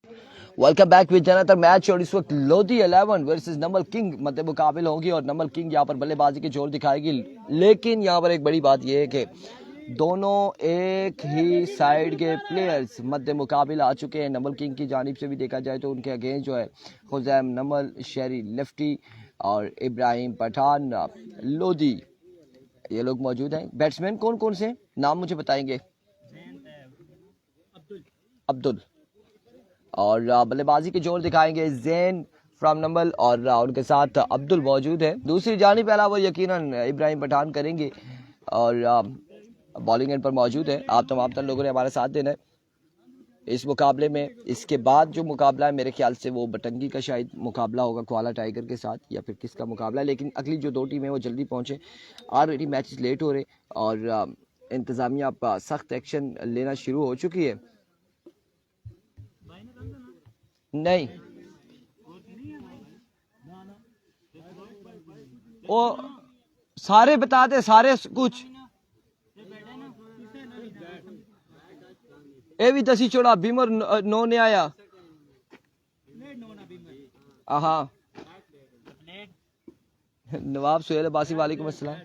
Welcome back with another match और इस वक्त लोधी 11 वर्सेस नमल किंग मध्य मुकाबले होंगे और नमल किंग यहाँ पर बल्लेबाजी के जोर दिखाएगी। लेकिन यहाँ पर एक बड़ी बात यह है कि दोनों एक ही साइड के प्लेयर्स मध्य मुकाबले आ चुके हैं। नमल किंग की जानिब से भी देखा जाए तो उनके अगेंस्ट जो है खुजैम नमल, शेरी लेफ्टी और इब्राहिम पठान लोधी, ये लोग मौजूद हैं। बैट्समैन कौन कौन से नाम मुझे बताएंगे? अब्दुल। और बल्लेबाजी के जोर दिखाएंगे जैन फ्रॉम नंबल और उनके साथ अब्दुल मौजूद है। दूसरी जानिब पहला वो यकीनन इब्राहिम पठान करेंगे और बॉलिंग एंड पर मौजूद है। आप तमाम लोगों ने हमारा साथ देना है इस मुकाबले में। इसके बाद जो मुकाबला है मेरे ख्याल से वो बटंगी का शायद मुकाबला होगा क्वाला टाइगर के साथ, या फिर किसका मुकाबला है। लेकिन अगली जो दो टीमें वो जल्दी पहुंचे, ऑलरेडी मैचेस लेट हो रहे और इंतज़ामिया सख्त एक्शन लेना शुरू हो चुकी है। नहीं, वो सारे बता दे, सारे कुछ ए भी दसी छोड़ा बीमर नो ने आया। हाँ, नवाब सुहेल अब्बासी वालेकुम अस्सलाम।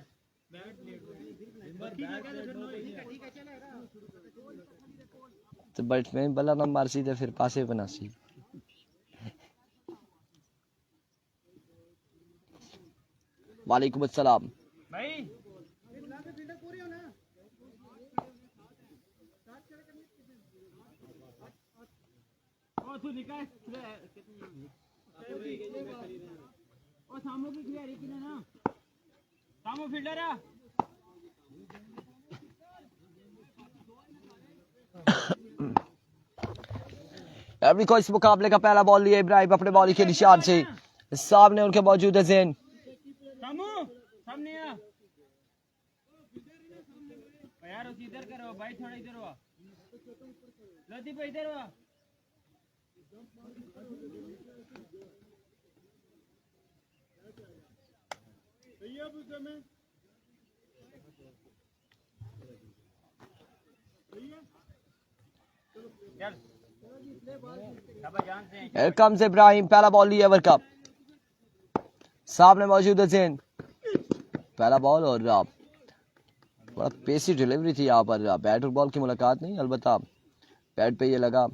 तो बैट्समैन बल्ला ना मारसी थे फिर पासे बनासी। वालेकुम अस्सलाम भाई। अभी को इस मुकाबले का पहला बॉल लिया इब्राहिम अपने बॉलिंग के निशान से। सामने उनके मौजूद है जैन। इधर करो भाई, थोड़ा इधर हुआ लतीफ, इधर हुआ। Here comes इब्राहिम, पहला बॉल लिया ओवर का। सामने मौजूद है जैन, पहला बॉल और बड़ा पेसी डिलीवरी थी यहाँ पर। बैट और बॉल की मुलाकात नहीं, अलबत्ता बैट पे ये लगा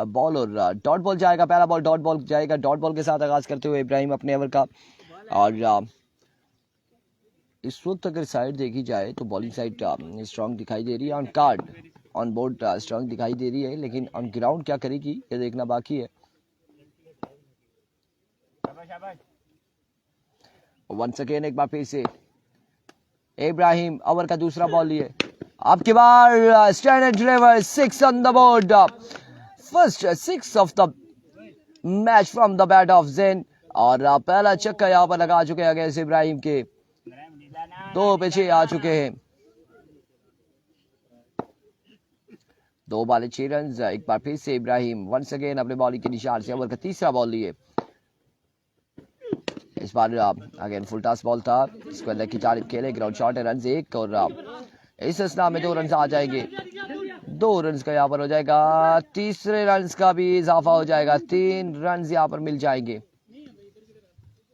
बॉल और डॉट बॉल जाएगा। पहला बॉल डॉट बॉल जाएगा। डॉट बॉल के साथ आगाज करते हुए इब्राहिम अपने ओवर का। और इस वक्त अगर साइड देखी जाए तो बॉलिंग साइड स्ट्रांग दिखाई दे रही है। On card on board strong दिखाई दे रही है, लेकिन ऑन ग्राउंड क्या करेगी ये देखना बाकी है। वंस अगेन एक बार फिर से इब्राहिम ओवर का दूसरा बॉल लिए। आपकी बार stand and deliver, 6 on the board, first 6 off the match from the bat of Jain. और पहला छक्का यहाँ पर लगा चुके हैं अगेंस्ट इब्राहिम के। 2 पे 6 आ चुके हैं। 2 बॉल 6 रन। एक बार फिर से इब्राहिम वंस अगेन अपने बॉलिंग के निशान से ओवर का तीसरा बॉल लिए। इस बार अगेन फुल टॉस बॉल था, इसको अंदर की जानिब खेले, ग्राउंड शॉट है, रन 1 और इस असना में 2 रन आ जाएंगे। 2 रन का यहाँ पर हो जाएगा, तीसरे रन का भी इजाफा हो जाएगा, 3 रन यहाँ पर मिल जाएंगे।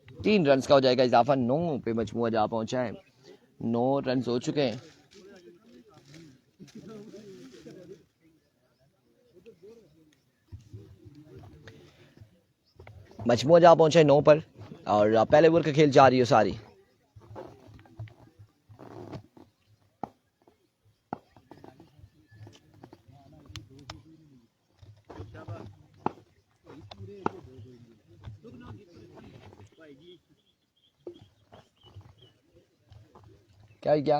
3 रन का हो जाएगा इजाफा। 9 पे मजमुआ जा पहुंचा है, 9 रन हो चुके हैं। मजमुआ जा पहुंचा है 9 पर और पहले ओवर का खेल जारी है सारी। क्या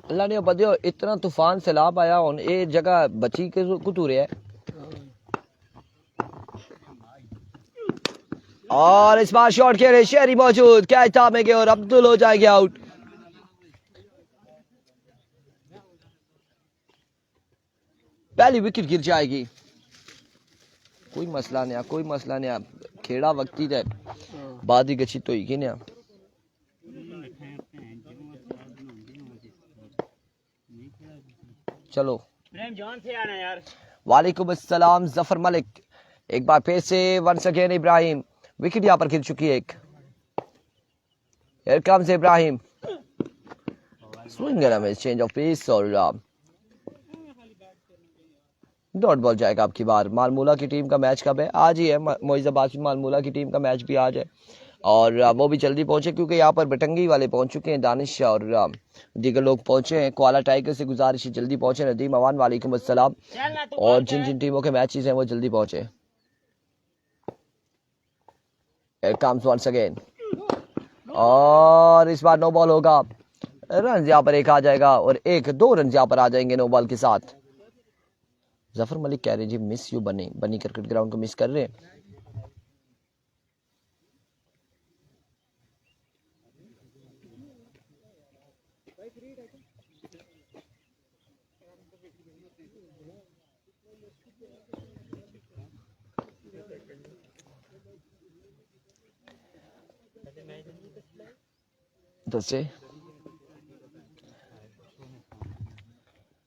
अल्लाह ने बदियो इतना तूफान सैलाब आया हूं ये जगह बची के कुतूरे है। और इस बार शॉट खेले, शेरी मौजूद, कैच थामेंगे और अब्दुल हो जाएंगे आउट। पहली विकेट गिर जाएगी। कोई मसला नहीं, कोई मसला नहीं, खेड़ा वक्ती है बाद ही गची तो ही ना। चलो वालेकुम अस्सलाम जफर मलिक। एक बार फिर से वंस अगेन इब्राहिम, विकेट यहाँ पर गिर चुकी है एक। Here comes Ibrahim, swing and a miss, change of pace और डॉट बॉल जाएगा आपकी बार। मालमूला की टीम का मैच कब है? आज ही है। मोइजाबाद मालमूला की टीम का मैच भी आज है और वो भी जल्दी पहुंचे क्योंकि यहाँ पर बटंगी वाले पहुंच चुके हैं, दानिश और दीगर लोग पहुंचे हैं। क्वाला टाइगर से गुजारिश है जल्दी पहुंचे। नदीम अवान वालेकुम अस्सलाम। और जिन जिन टीमों के मैचेस हैं वो जल्दी पहुंचे। कम्स वंस अगेन और इस बार नो बॉल होगा। रन यहाँ पर एक आ जाएगा और एक 2 रन यहाँ पर आ जाएंगे नो बॉल के साथ। जफर मलिक कह रहे जी मिस यू बनी क्रिकेट ग्राउंड को मिस कर रहे हैं।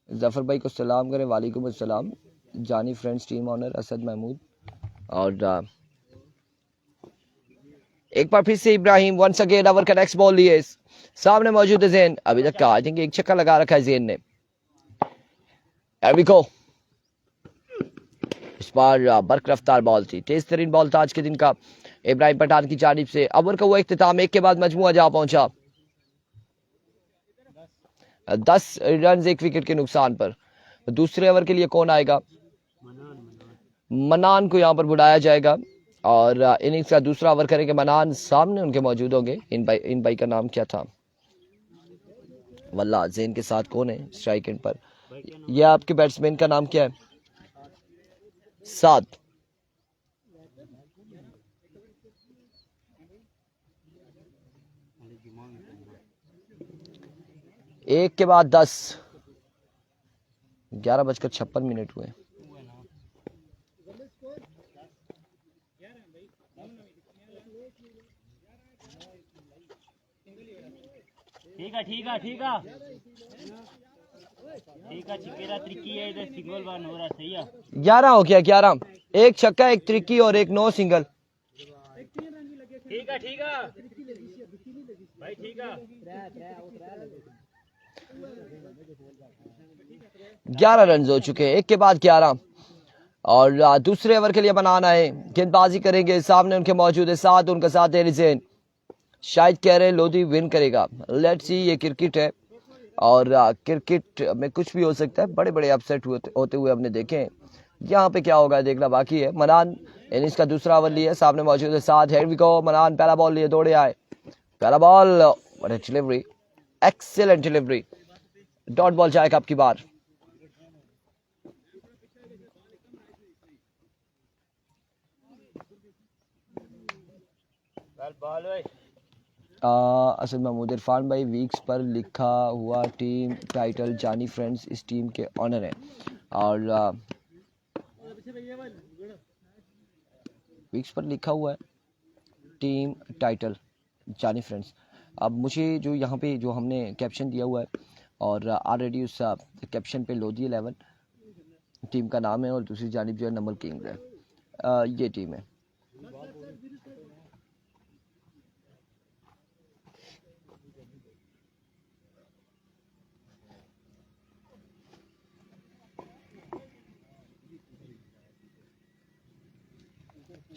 जफर भाई को सलाम करें। वालेकुम अस्सलाम। जानी friends team honour Asad Mahmood. और एक बार फिर से इब्राहिम वंस अगेन ओवर का नेक्स्ट बॉल लिए सामने मौजूद है जैन। अभी तक का आई थिंक एक छक्का लगा रखा है जैन ने। एविको इस बार बर्क रफ्तार बॉल थी, तेज तरीन बॉल था आज के दिन का इब्राहिम पठान की जानिब से। ओवर का वो इख्तिताम, एक के बाद मजमुआ जा पहुंचा 10 रन एक विकेट के नुकसान पर। दूसरे ओवर के लिए कौन आएगा? मनान को यहां पर बुलाया जाएगा और इनिंग्स का दूसरा ओवर करेंगे मनान। सामने उनके मौजूद होंगे। इन भाई का नाम क्या था? वल्ला जैन के साथ कौन है स्ट्राइक एंड पर? यह आपके बैट्समैन का नाम क्या है? सात। एक के बाद 10, 11:56 हुए। ठीक है चिकेरा त्रिकी है इधर सिंगल वन हो रहा सही है। 11 हो गया, 11। एक छक्का, एक त्रिकी और एक 9 सिंगल। ठीक है भाई ठीक है। 11 रन हो चुके हैं, एक के बाद 11। और दूसरे ओवर के लिए बनाना है, गेंदबाजी करेंगे। सामने उनके मौजूद है साथ, उनका साथ है रिजैन। शायद कह रहे लोधी विन करेगा। लेट्स सी, ये क्रिकेट है और क्रिकेट में कुछ भी हो सकता है। बड़े बड़े अपसेट होते हुए हमने देखे हैं। यहाँ पे क्या होगा देखना बाकी है। मनान इनिंग्स का दूसरा ओवर लिए, सामने मौजूद है साथ। Here we go. मनान पहला बॉल लिए, दौड़े आए। पहला ball, what a delivery, excellent delivery. Dot ball जाएगा आपकी बार। असद महमूद। इरफान भाई वीक्स पर लिखा हुआ टीम टाइटल जानी फ्रेंड्स इस टीम के ऑनर है और वीक्स पर लिखा हुआ है टीम टाइटल जानी फ्रेंड्स। अब मुझे जो यहाँ पे जो हमने कैप्शन दिया हुआ है और ऑलरेडी उस कैप्शन पे लोधी 11 टीम का नाम है और दूसरी जानिब जो है नंबर किंग्स है। ये टीम है।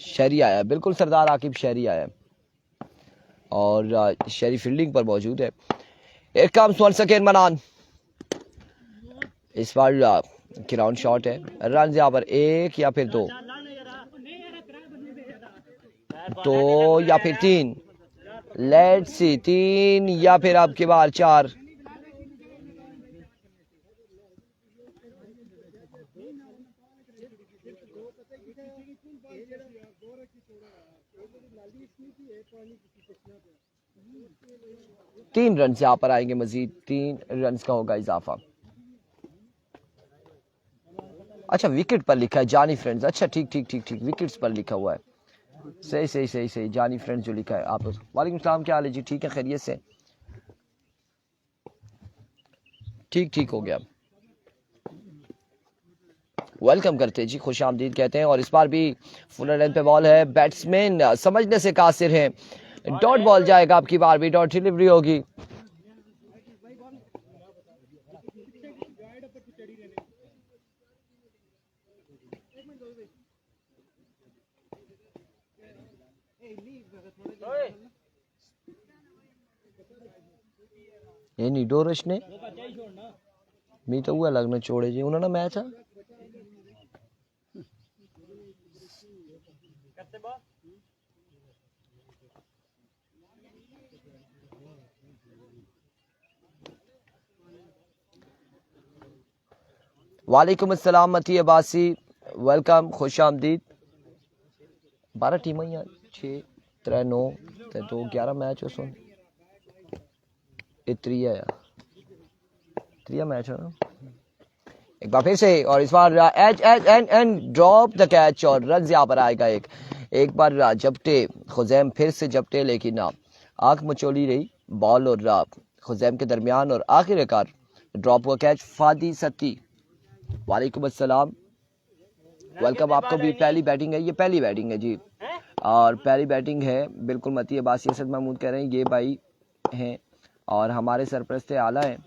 शहरी आया, बिल्कुल सरदार आकिब शहरी आया और शहरी फील्डिंग पर मौजूद है। एक काम वंस अगेन मनान। इस बार ग्राउंड शॉट है। रन यहाँ पर 1 या फिर 2 या फिर 3। लेट्स सी, 3 या फिर आपके बार 4। तीन रन यहाँ पर आएंगे मजीद। 3 रन का होगा इजाफा। अच्छा विकेट पर लिखा है जानी फ्रेंड्स। अच्छा ठीक विकेट्स पर लिखा हुआ है। सही जानी फ्रेंड्स जो लिखा है। आप वालेकुम सलाम, क्या हाल है जी? ठीक है, खैरियत से? ठीक हो गया। वेलकम करते हैं जी, खुश आमदीद कहते हैं। और इस बार भी फुल लेंथ पे बॉल है, बैट्समैन समझने से कासिर है, डॉट बॉल जाएगा, आपकी बार भी डॉट डिलीवरी होगी। ये नहीं डोरश ने मी तो हुआ लगना छोड़े जी उन्होंने मैच है। वालेकुम अस्सलाम मती अब्बासी, वेलकम, खुश आमदीद। 12 टीमें या 6 3 9 2 11 मैच हो सुन ये त्रिया मैच है ना। एक बार फिर से, और इस बार H H and drop the catch और रन यहाँ पर आएगा। एक बार जपटे खुजैम, फिर से जपटे, लेकिन आंख मचोली रही बॉल और खुजैम के दरमियान, और आखिरकार ड्रॉप हुआ कैच। फादी सत्ती, वालेकुम अस्सलाम, वेलकम। आपको भी पहली बैटिंग है, ये पहली बैटिंग है जी, और पहली बैटिंग है बिल्कुल। मती अब्बासी असद महमूद कह रहे हैं ये भाई हैं, और हमारे सरपरस्त आला हैं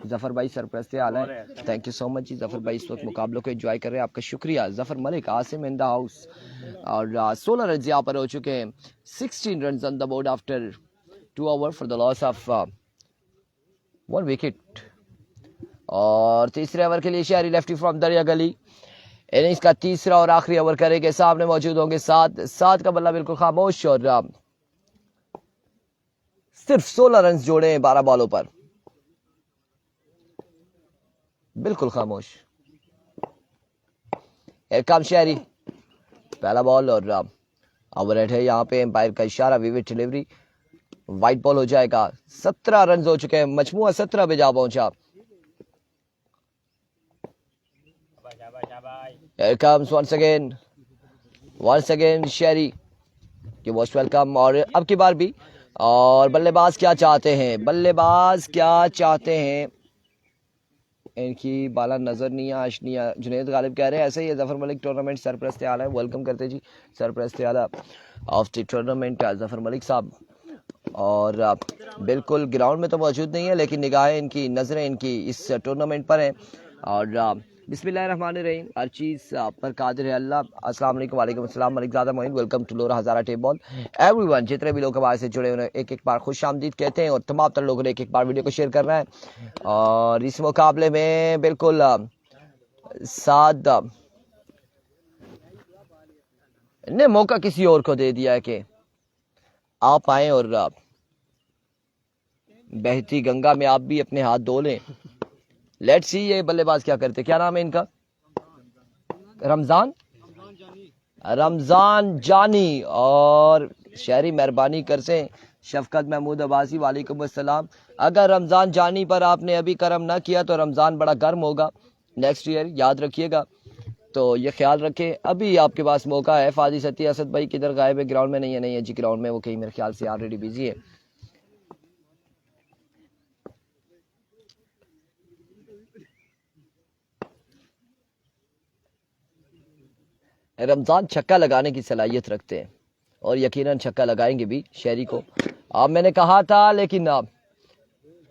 जफर भाई, सरपरस्त आला है। थैंक यू सो मच जी जफर भाई, इस वक्त मुकाबलों को एंजॉय कर रहे हैं, आपका शुक्रिया। Zafar Malik, Asim in the house, और 16 रन यहाँ पर हो चुके हैं। 16 run on the board after 2 over for the loss of 1 wicket. और तीसरे ओवर के लिए शहरी लेफ्टी फ्रॉम दरिया गली, इनिंग्स का तीसरा और आखिरी ओवर करेंगे। सामने मौजूद होंगे सात का बल्ला बिल्कुल खामोश, और सिर्फ 16 रन जोड़े हैं 12 बॉलों पर, बिल्कुल खामोश। एरकाम शहरी, पहला बॉल, और ओवर हेड है यहाँ पे, एम्पायर का इशारा, विविड डिलीवरी, वाइट बॉल हो जाएगा। 17 रन हो चुके हैं, मजमुआ 17 पे जा पहुंचा। Here comes once again शेरी, ये मोस्ट वेलकम, और अब की बार भी। और बल्लेबाज क्या चाहते हैं, बल्लेबाज क्या चाहते हैं, इनकी बाला नजर नहीं है, आशनिया। जुनेद गालिब कह रहे हैं ऐसे ही है। जफर मलिक टूर्नामेंट सरपरस्त आला है, वेलकम करते जी सरपरस्त आला of the tournament Zafar Malik साहब। और बिल्कुल ग्राउंड में तो मौजूद नहीं है, लेकिन निगाहें इनकी, नजरें इनकी इस टूर्नामेंट पर हैं। और बिस्मिल्लाहिर्रहमानिर्रहीम, हर चीज़ पर कादिर है अल्लाह। अस्सलाम वालेकुम। वालेकुम अस्सलाम, Malik Zada Moin, welcome to Lora Hazara tape ball everyone. जितने भी लोग हमारे से जुड़े उन्हें एक एक बार खुश आमदीद कहते हैं, और तमाम तर लोगों ने एक एक बार वीडियो को शेयर करना है। और इस मुकाबले में बिल्कुल साथ ने मौका किसी और को दे दिया है कि आप आए और बहती गंगा में आप भी अपने हाथ धो लें। लेट्स सी ये बल्लेबाज क्या करते, क्या नाम है इनका, रमजान जानी। और शहरी मेहरबानी कर से शफकत महमूद अब्बासी, वालेकुम अस्सलाम। अगर रमजान जानी पर आपने अभी करम ना किया तो रमजान बड़ा गर्म होगा नेक्स्ट ईयर, याद रखिएगा, तो ये ख्याल रखें। अभी आपके पास मौका है। फादी सती असद भाई किधर गायब है, ग्राउंड में नहीं है, नहीं है जी ग्राउंड में, वो कहीं मेरे ख्याल से ऑलरेडी बिजी है। रमजान छक्का लगाने की सलाहियत रखते हैं, और यकीनन छक्का लगाएंगे भी शहरी को। अब मैंने कहा था, लेकिन अब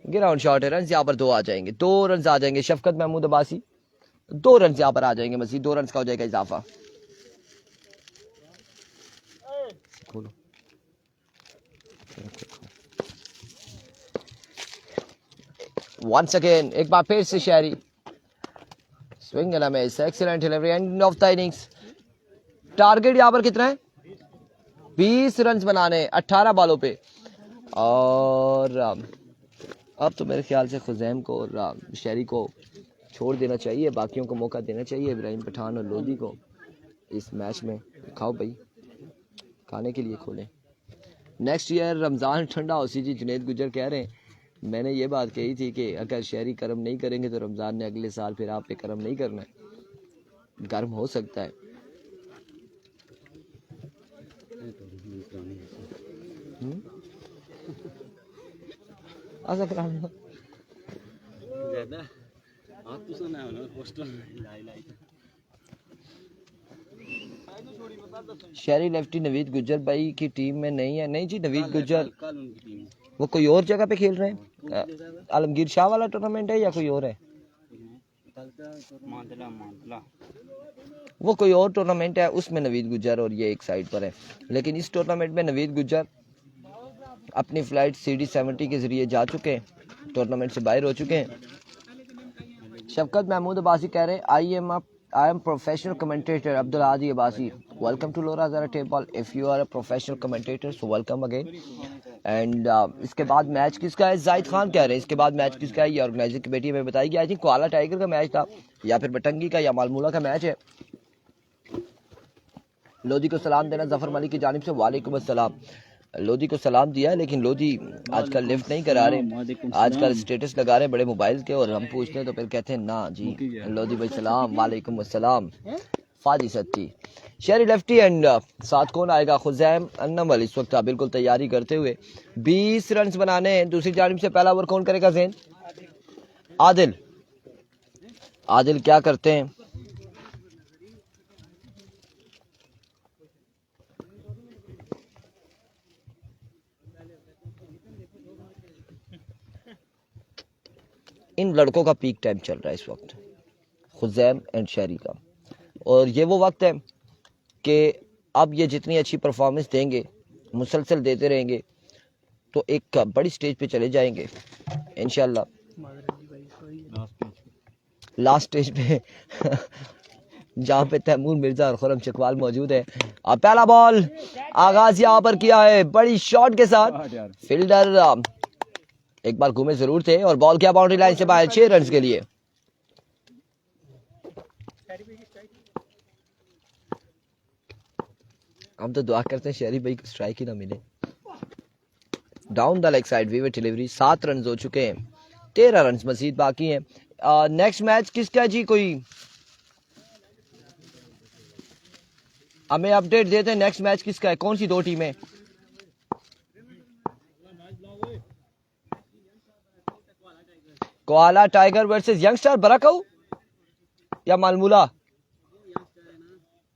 ग्राउंड शॉट है, रन यहाँ पर 2 आ जाएंगे, 2 रन आ जाएंगे। शफकत महमूद अब्बासी 2 रन यहाँ पर आ जाएंगे, मजीद 2 रन का हो जाएगा इजाफा। खोलो वंस अगेन, एक बार फिर से शहरी swing and a miss, excellent delivery, end of the innings. Target यहाँ पर कितना है, 20 रन बनाने 18 बॉलों पे। और अब तो मेरे ख्याल से खुजैम को और शहरी को छोड़ देना चाहिए, बाकियों को मौका देना चाहिए। इब्राहिम पठान और लोधी को इस मैच में खाओ भाई, खाने के लिए खोलें। नेक्स्ट ईयर रमज़ान ठंडा हो सी जी, जुनेद गुजर कह रहे हैं। मैंने ये बात कही थी कि अगर शहरी कर्म नहीं करेंगे तो रमज़ान ने अगले साल फिर आप पे कर्म नहीं करना है, गर्म हो सकता है। शहरी लेफ्टी नवीद गुज्जर भाई की टीम में नहीं है। नहीं जी, नवीद गुज्जर वो कोई और जगह पे खेल रहे हैं। आलमगीर शाह वाला टूर्नामेंट है या कोई और है? वो कोई और टूर्नामेंट है, उसमें नवीद गुज्जर और ये एक साइड पर है। लेकिन इस टूर्नामेंट में नवीद गुज्जर अपनी फ्लाइट CD-70 के जरिए जा चुके हैं, टूर्नामेंट से बाहर हो चुके हैं। शफकत महमूद अब्बासी कह रहे हैं I am professional commentator Abdul Adi Abbasi, welcome to Lora ज़रा tape ball. If you are a professional commentator so welcome again. And इसके बाद मैच किसका है? जाहिद खान कह रहे हैं इसके बाद मैच किसका है, ये ऑर्गेनाइजिंग कमेटी में बताएगी। आई थिंक कोआला टाइगर का मैच था या फिर बटंगी का या मालमूला का मैच है। लोधी को सलाम देना जफर मलिक की जानिब से। वालेकुम अस्सलाम। लोधी को सलाम दिया है, लेकिन लोधी आजकल लिफ्ट नहीं करा रहे, आजकल स्टेटस लगा रहे बड़े मोबाइल के, और हम पूछते हैं तो फिर कहते हैं ना जी। लोधी भाई सलाम, वालेकुम अस्सलाम। फाजी सत्ती शहरी लेफ्टी एंड साथ कौन आएगा? खुजैम अन्नमल इस वक्त बिल्कुल तैयारी करते हुए 20 रन बनाने हैं। दूसरी जानिब से पहला ओवर कौन करेगा? ज़ैन आदिल। आदिल क्या करते हैं? इन लड़कों का पीक टाइम चल रहा है इस वक्त, खुजैम एंड शहरी का, और ये वो वक्त है कि अब ये जितनी अच्छी परफॉर्मेंस देंगे, मुसलसल देते रहेंगे, तो एक बड़ी स्टेज पे चले जाएंगे इंशाल्लाह। लास्ट स्टेज पे जहाँ पे तैमूर मिर्जा और खुरम चकवाल मौजूद है। अब पहला बॉल आगाज यहाँ पर किया है बड़ी शॉट के साथ। फील्डर एक बार घूमे जरूर थे, और बॉल क्या बाउंड्री लाइन से बाहर 6 रन के लिए। हम तो दुआ करते हैं शहरी भाई को स्ट्राइक ही ना मिले। Down the leg side wider delivery. 7 run हो चुके हैं, 13 रन मजीद बाकी हैं। नेक्स्ट मैच किसका जी? कोई हमें अपडेट देते हैं, नेक्स्ट मैच किसका है? कौन सी 2 टीमें? कोआला टाइगर वर्सेस यंगस्टर बराकाऊ या मालमूला?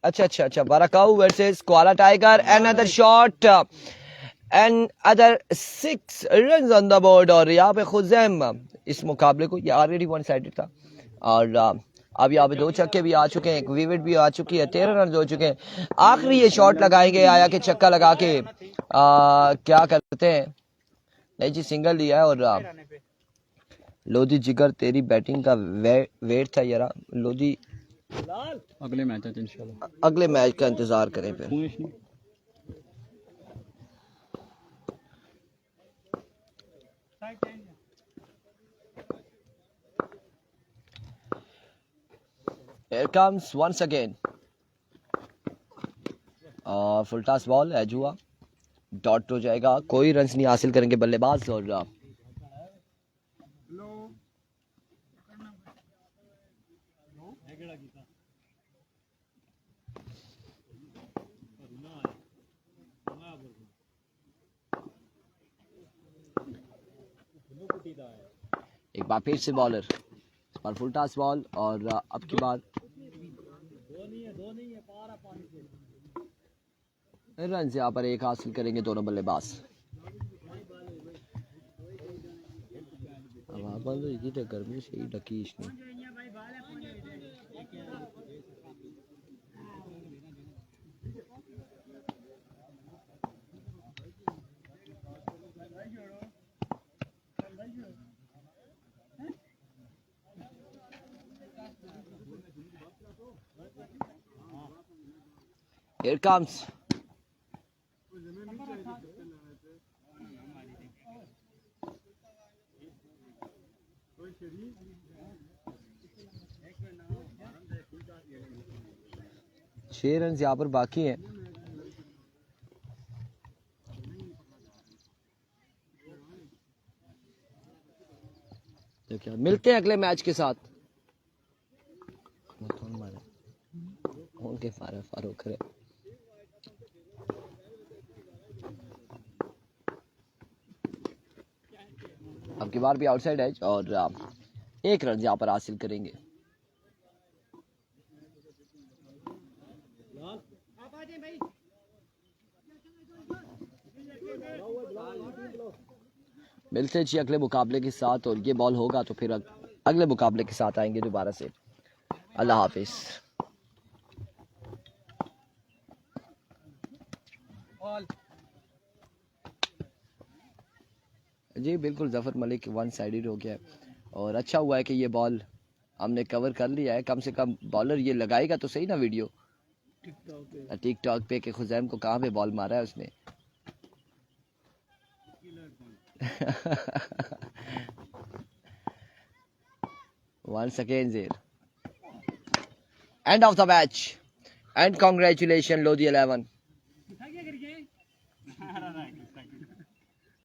अच्छा, बराकाऊ versus koala tiger. Another shot and other 6 run on the board. और यहाँ पे खुजैम इस मुकाबले को, ये ऑलरेडी वन साइडेड था, और अब यहाँ पे 2 छक्के भी आ चुके हैं, एक विकेट भी आ चुकी है, 13 रन हो चुके हैं। आखिरी ये शॉट लगाएंगे आया कि छक्का लगा के क्या करते हैं? नहीं जी, सिंगल लिया है। और लोधी जिगर तेरी बैटिंग का वेट था यार। लोधी अगले मैच है इंशाल्लाह, अगले मैच का इंतजार करें फिर। Here comes once again full toss ball edge हुआ, डॉट हो जाएगा, कोई रन नहीं हासिल करेंगे बल्लेबाज। और एक बार फिर से बॉलर पर फुल टॉस बॉल, और अब की बार रन यहाँ पर 1 हासिल करेंगे दोनों बल्लेबाज। गर्मी से ही ढकी इसने। Here comes छह रन यहाँ पर बाकी हैं। तो क्या मिलते हैं अगले मैच के साथ। उनके फारूक है। अब की बार भी आउटसाइड एज, और 1 रन यहाँ पर हासिल करेंगे। मिलते हैं जी अगले मुकाबले के साथ, और ये बॉल होगा तो फिर अगले मुकाबले के साथ आएंगे दोबारा से। अल्लाह हाफिज। जी बिल्कुल, जफर मलिक 1 साइडेड हो गया है, और अच्छा हुआ है कि ये बॉल हमने कवर कर लिया है। कम से कम बॉलर ये लगाएगा तो सही ना वीडियो टिकटॉक पे कि खुजैम को कहाँ पे बॉल मारा है उसने। Once again there. End of the match and congratulations Lodi 11.